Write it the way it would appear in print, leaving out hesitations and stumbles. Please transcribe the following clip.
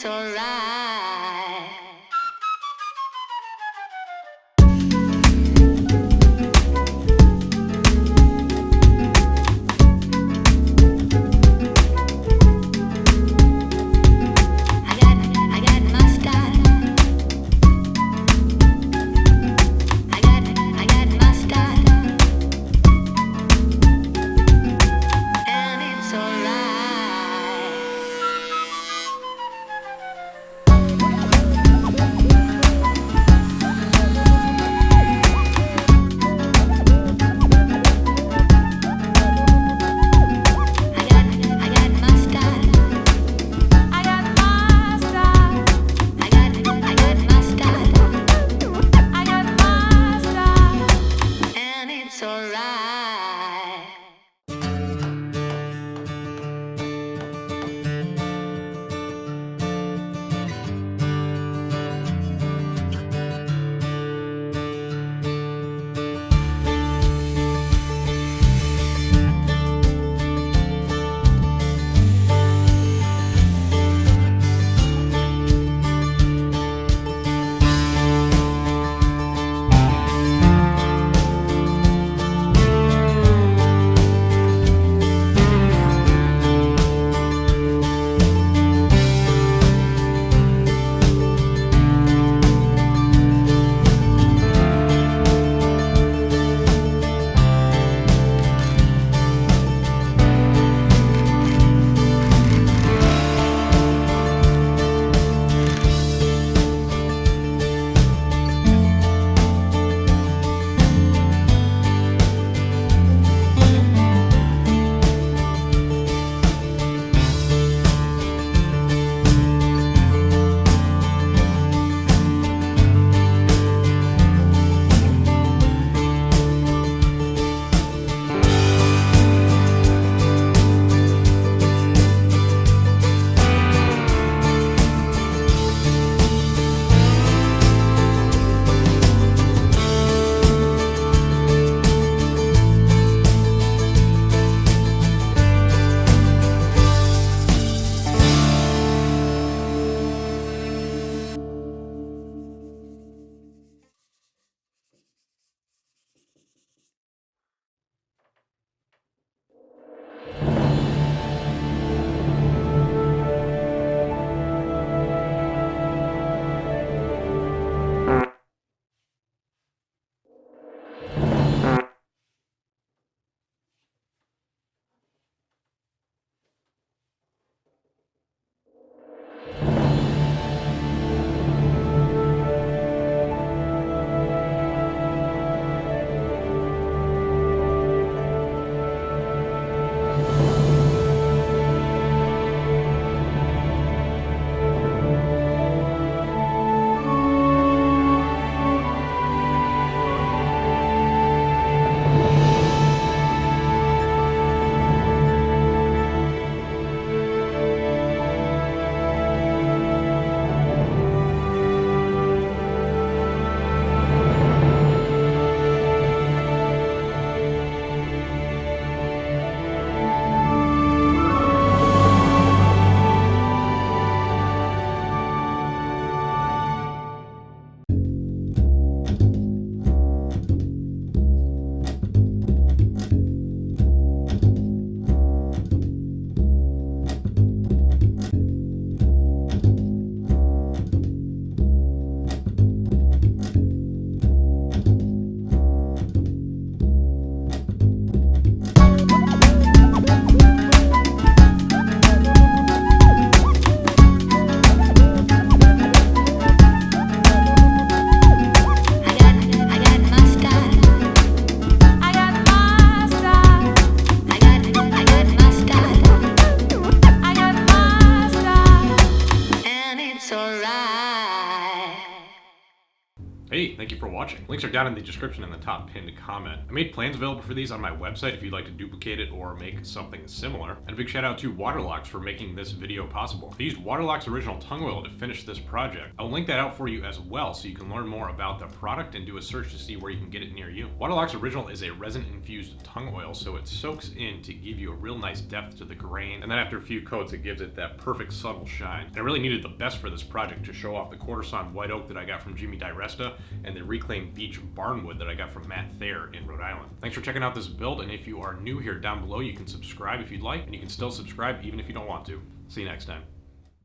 alright. I got my style. I got my style. And it's alright. I got my style. I got my style. I got my style. I got my style. And it's alright. Hey, thank you for watching. Links are down in the description in the top pinned comment. I made plans available for these on my website if you'd like to duplicate it or make something similar. And a big shout out to Waterlox for making this video possible. I used Waterlox original tongue oil to finish this project. I'll link that out for you as well so you can learn more about the product and do a search to see where you can get it near you. Waterlox original is a resin infused tongue oil, so it soaks in to give you a real nice depth to the grain, and then after a few coats it gives it that perfect subtle shine. And I really needed the best for this project to show off the quarter sawn white oak that I got from Jimmy Diresta and the reclaimed beech barnwood that I got from Matt Thayer in Rhode Island. Thanks for checking out this build, and if you are new here, down below you can subscribe if you'd like, and you can still subscribe even if you don't want to. See you next time.